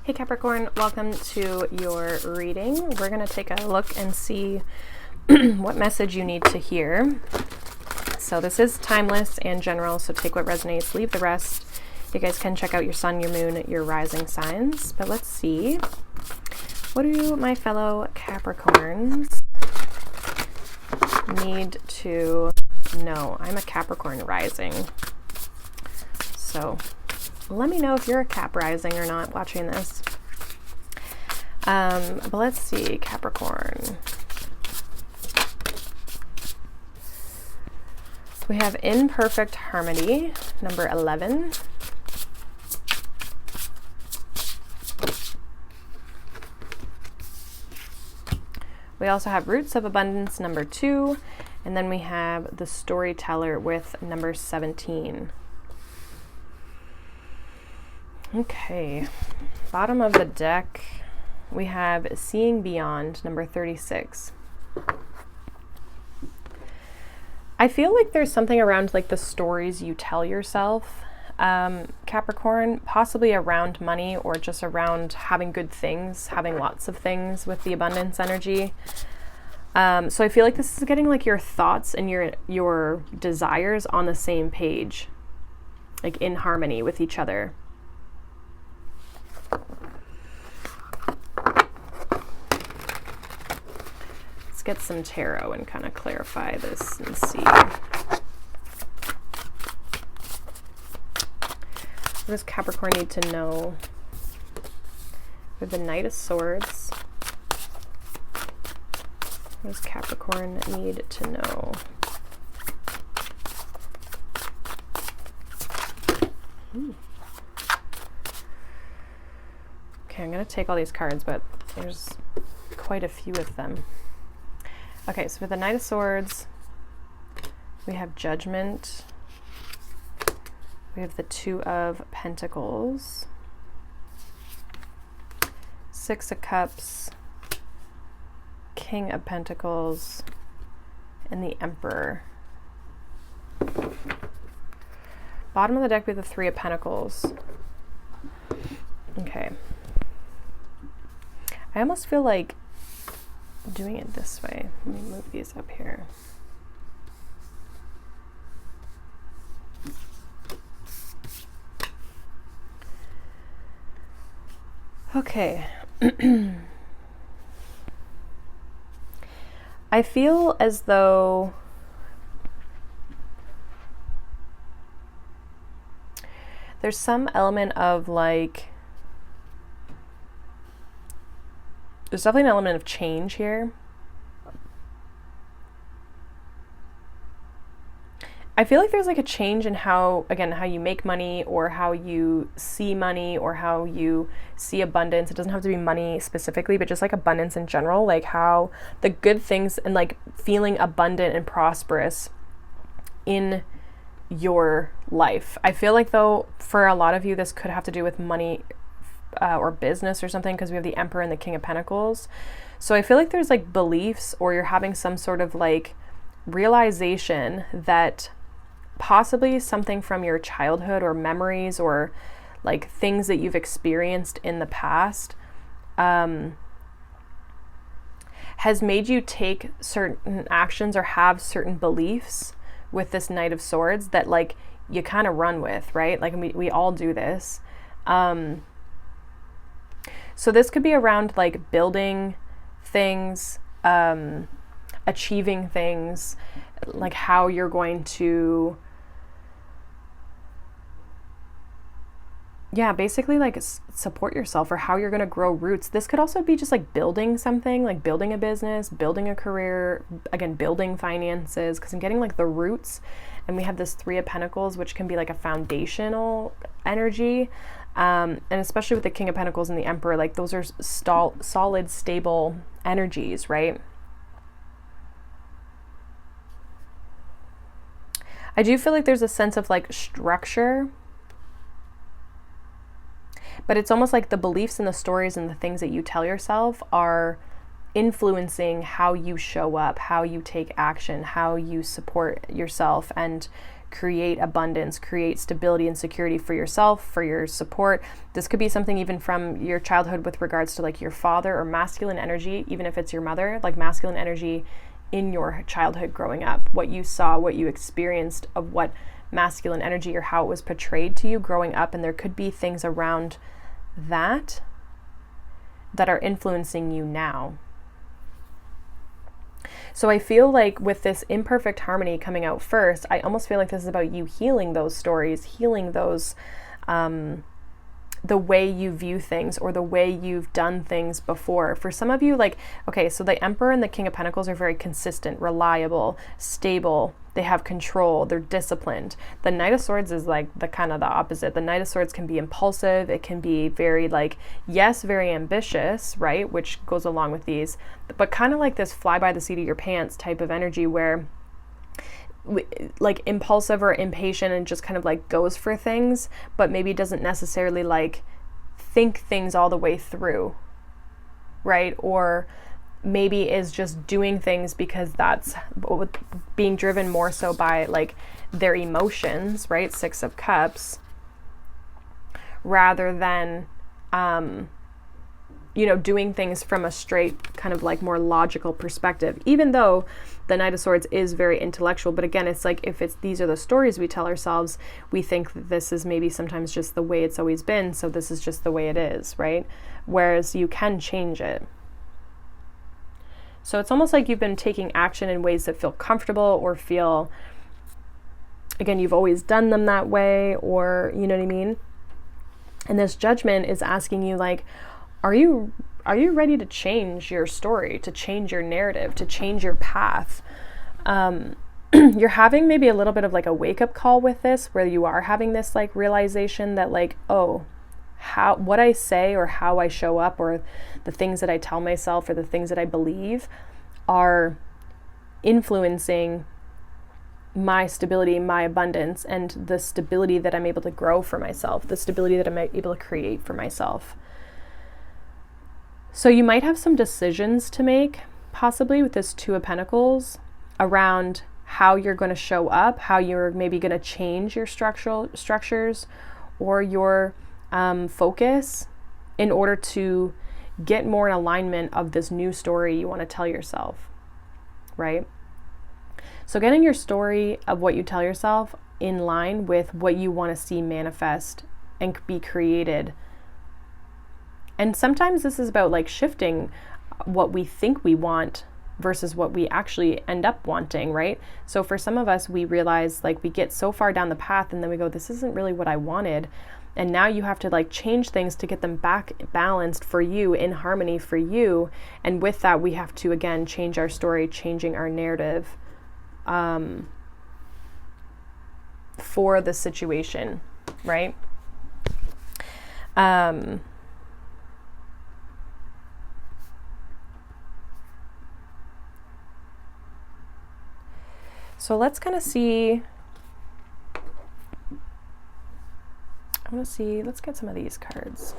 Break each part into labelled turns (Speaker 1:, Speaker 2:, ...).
Speaker 1: Hey Capricorn, welcome to your reading. We're going to take a look and see what message you need to hear. So this is timeless and general, so take what resonates, leave the rest. You guys can check out your sun, your moon, your rising signs. But let's see. What do my fellow Capricorns need to know? I'm a Capricorn rising. So let me know if you're a Cap rising or not watching this. But let's see, Capricorn. We have imperfect harmony, number 11. We also have roots of abundance, number 2. And then we have the storyteller with number 17. Okay, bottom of the deck, we have Seeing Beyond, number 36. I feel like there's something around like the stories you tell yourself, Capricorn, possibly around money or just around having good things, having lots of things with the abundance energy. So I feel like this is getting like your thoughts and your desires on the same page, like in harmony with each other. Let's get some tarot and kind of clarify this and see. What does Capricorn need to know? We have the Knight of Swords. What does Capricorn need to know? Okay, I'm going to take all these cards, but there's quite a few of them. Okay, so with the Knight of Swords, we have Judgment. We have the Two of Pentacles. Six of Cups. King of Pentacles. And the Emperor. Bottom of the deck, we have the Three of Pentacles. Okay. I almost feel like doing it this way. Let me move these up here. Okay. I feel as though there's some element of like, there's definitely an element of change here. I feel like there's like a change in how, again, how you make money or how you see money or how you see abundance. It doesn't have to be money specifically, but just like abundance in general, like how the good things and like feeling abundant and prosperous in your life. I feel like though, for a lot of you, this could have to do with money or business or something, because we have the Emperor and the King of Pentacles. So I feel like there's like beliefs, or you're having some sort of like realization that possibly something from your childhood or memories or like things that you've experienced in the past has made you take certain actions or have certain beliefs with this Knight of Swords that like you kind of run with, right? Like we all do this. So this could be around like building things, achieving things, like how you're going to, basically like support yourself, or how you're going to grow roots. This could also be just like building something, like building a business, building a career, again, building finances, because I'm getting like the roots. And we have this Three of Pentacles, which can be like a foundational energy. And especially with the King of Pentacles and the Emperor, like those are solid, stable energies, right? I do feel like there's a sense of like structure, but it's almost like the beliefs and the stories and the things that you tell yourself are influencing how you show up, how you take action, how you support yourself and create abundance, create stability and security for yourself, for your support. This could be something even from your childhood with regards to like your father, or masculine energy, even if it's your mother, like masculine energy in your childhood growing up, what you saw, what you experienced of what masculine energy or how it was portrayed to you growing up. And there could be things around that are influencing you now. So I feel like with this imperfect harmony coming out first, I almost feel like this is about you healing those stories, healing those, the way you view things or the way you've done things before. For some of you, like, okay, so the Emperor and the King of Pentacles are very consistent, reliable, stable. They have control. They're disciplined. The Knight of Swords is like the kind of the opposite. The Knight of Swords can be impulsive. It can be very like, yes, very ambitious, right? Which goes along with these, but kind of like this fly by the seat of your pants type of energy where like impulsive or impatient and just kind of like goes for things, but maybe doesn't necessarily like think things all the way through, right? Or maybe is just doing things because that's being driven more so by like their emotions, right? Six of Cups, rather than, doing things from a straight kind of like more logical perspective, even though the Knight of Swords is very intellectual. But again, it's like, if these are the stories we tell ourselves, we think that this is maybe sometimes just the way it's always been. So this is just the way it is, right? Whereas you can change it. So it's almost like you've been taking action in ways that feel comfortable or feel, again, you've always done them that way, or you know what I mean? And this Judgment is asking you like, are you ready to change your story, to change your narrative, to change your path? You're having maybe a little bit of like a wake-up call with this, where you are having this like realization that like, oh, what I say or how I show up, or the things that I tell myself or the things that I believe are influencing my stability, my abundance, and the stability that I'm able to grow for myself, the stability that I'm able to create for myself. So you might have some decisions to make, possibly with this Two of Pentacles, around how you're going to show up, how you're maybe going to change your structures or your focus in order to get more in alignment of this new story you want to tell yourself, right? So getting your story of what you tell yourself in line with what you want to see manifest and be created. And sometimes this is about like shifting what we think we want versus what we actually end up wanting, right? So for some of us, we realize like we get so far down the path and then we go, this isn't really what I wanted. And now you have to like change things to get them back balanced for you, in harmony for you. And with that, we have to, again, change our story, changing our narrative for the situation, right? So let's kind of see, let's get some of these cards.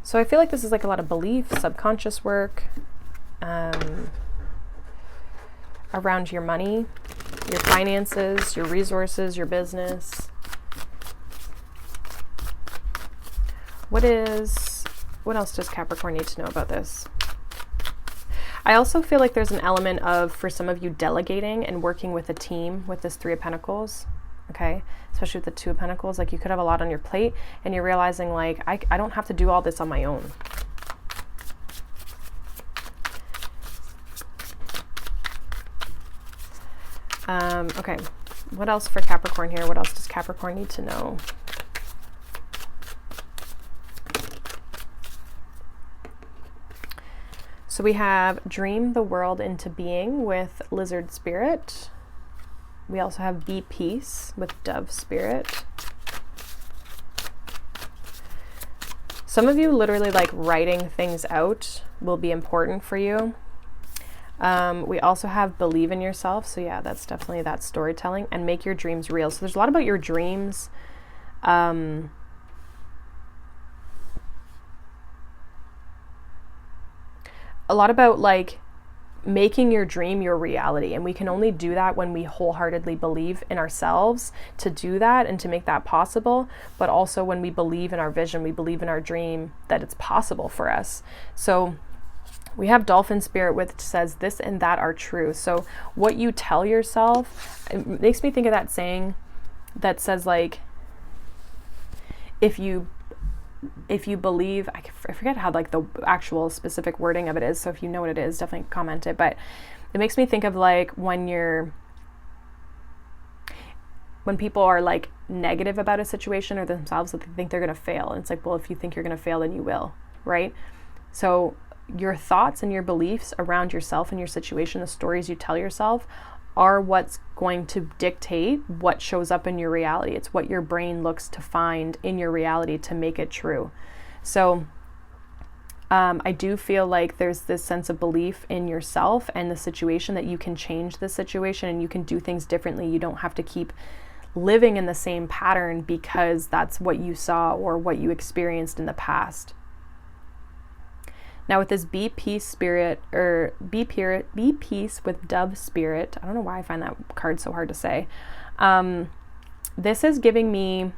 Speaker 1: So I feel like this is like a lot of belief, subconscious work, around your money, your finances, your resources, your business. What else does Capricorn need to know about this? I also feel like there's an element of, for some of you, delegating and working with a team with this Three of Pentacles, okay? Especially with the Two of Pentacles. Like you could have a lot on your plate and you're realizing like, I don't have to do all this on my own. Okay, what else for Capricorn here? What else does Capricorn need to know? So we have Dream the World into Being with Lizard Spirit. We also have Be Peace with Dove Spirit. Some of you literally like writing things out will be important for you. We also have Believe in Yourself. So yeah, that's definitely that storytelling, and Make Your Dreams Real. So there's a lot about your dreams. A lot about like making your dream your reality. And we can only do that when we wholeheartedly believe in ourselves to do that and to make that possible, but also when we believe in our vision, we believe in our dream that it's possible for us. So we have dolphin spirit, which says this and that are true. So what you tell yourself, it makes me think of that saying that says, like, if you believe, I forget how like the actual specific wording of it is, so if you know what it is, definitely comment it, but it makes me think of like when people are like negative about a situation or themselves, that they think they're going to fail, and it's like, well, if you think you're going to fail, then you will, right? So your thoughts and your beliefs around yourself and your situation, the stories you tell yourself, are what's going to dictate what shows up in your reality. It's what your brain looks to find in your reality to make it true. So I do feel like there's this sense of belief in yourself and the situation that you can change the situation and you can do things differently. You don't have to keep living in the same pattern because that's what you saw or what you experienced in the past. Now with this be peace spirit, or be peace with dove spirit, I don't know why I find that card so hard to say. This is giving me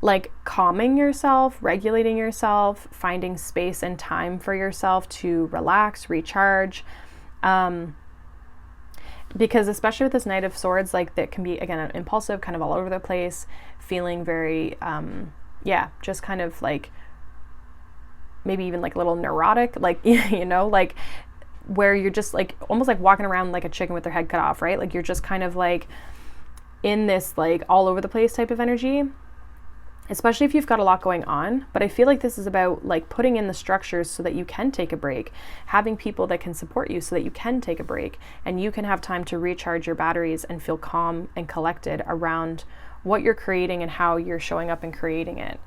Speaker 1: like calming yourself, regulating yourself, finding space and time for yourself to relax, recharge. Because especially with this Knight of Swords, like that can be, again, impulsive, kind of all over the place, feeling very, just kind of like, maybe even like a little neurotic, like, you know, like where you're just like almost like walking around like a chicken with their head cut off, right? Like you're just kind of like in this like all over the place type of energy, especially if you've got a lot going on. But I feel like this is about like putting in the structures so that you can take a break, having people that can support you so that you can take a break and you can have time to recharge your batteries and feel calm and collected around what you're creating and how you're showing up and creating it.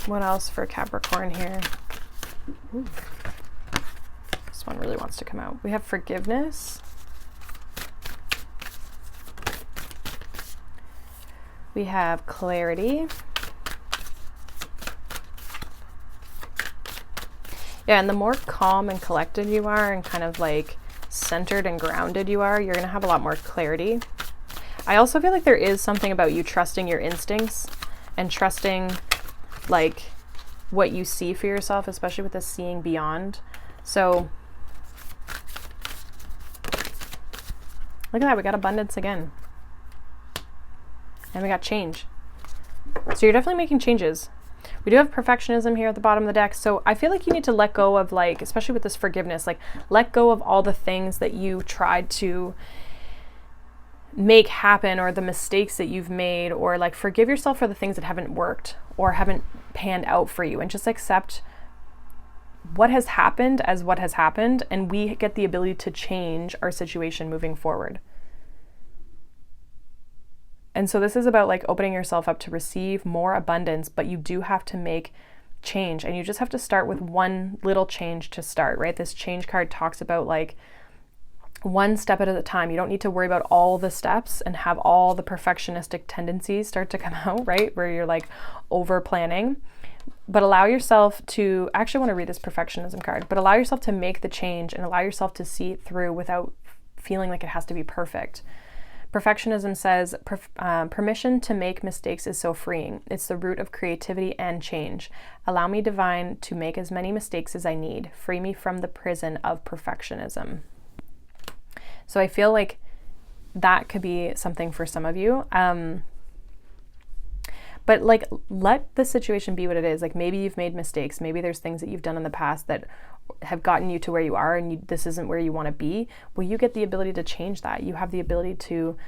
Speaker 1: What else for Capricorn here? Ooh. This one really wants to come out. We have forgiveness. We have clarity. Yeah, and the more calm and collected you are and kind of like centered and grounded you are, you're going to have a lot more clarity. I also feel like there is something about you trusting your instincts and trusting like what you see for yourself, especially with this seeing beyond. So look at that, we got abundance again. And we got change. So you're definitely making changes. We do have perfectionism here at the bottom of the deck. So I feel like you need to let go of, like, especially with this forgiveness, like let go of all the things that you tried to make happen or the mistakes that you've made, or like forgive yourself for the things that haven't worked or haven't panned out for you, and just accept what has happened as what has happened, and we get the ability to change our situation moving forward. And so this is about like opening yourself up to receive more abundance, but you do have to make change, and you just have to start with one little change to start, right? This change card talks about like one step at a time. You don't need to worry about all the steps and have all the perfectionistic tendencies start to come out, right? Where you're like over planning, but allow yourself to, actually want to read this perfectionism card, but allow yourself to make the change and allow yourself to see it through without feeling like it has to be perfect. Perfectionism says, permission to make mistakes is so freeing. It's the root of creativity and change. Allow me, divine, to make as many mistakes as I need. Free me from the prison of perfectionism. So I feel like that could be something for some of you. But like, let the situation be what it is. Like maybe you've made mistakes. Maybe there's things that you've done in the past that have gotten you to where you are, and this isn't where you want to be. Well, you get the ability to change that. You have the ability to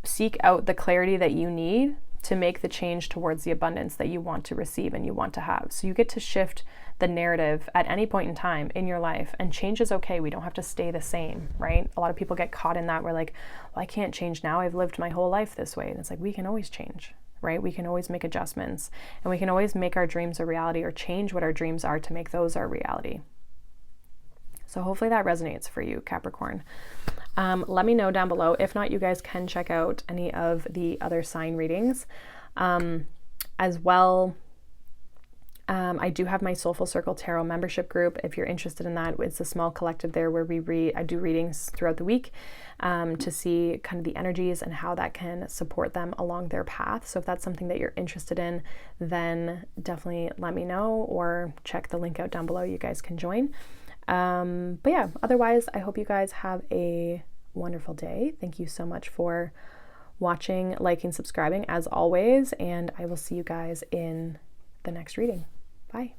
Speaker 1: seek out the clarity that you need to make the change towards the abundance that you want to receive and you want to have. So you get to shift the narrative at any point in time in your life, and change is okay. We don't have to stay the same, right? A lot of people get caught in that. We're like, well, I can't change now. I've lived my whole life this way. And it's like, we can always change. right? We can always make adjustments, and we can always make our dreams a reality or change what our dreams are to make those our reality. So hopefully that resonates for you, Capricorn. Let me know down below. If not, you guys can check out any of the other sign readings as well. I do have my Soulful Circle Tarot membership group. If you're interested in that, it's a small collective there where I do readings throughout the week to see kind of the energies and how that can support them along their path. So if that's something that you're interested in, then definitely let me know or check the link out down below. You guys can join. But yeah, otherwise, I hope you guys have a wonderful day. Thank you so much for watching, liking, subscribing as always, and I will see you guys in the next reading. Bye.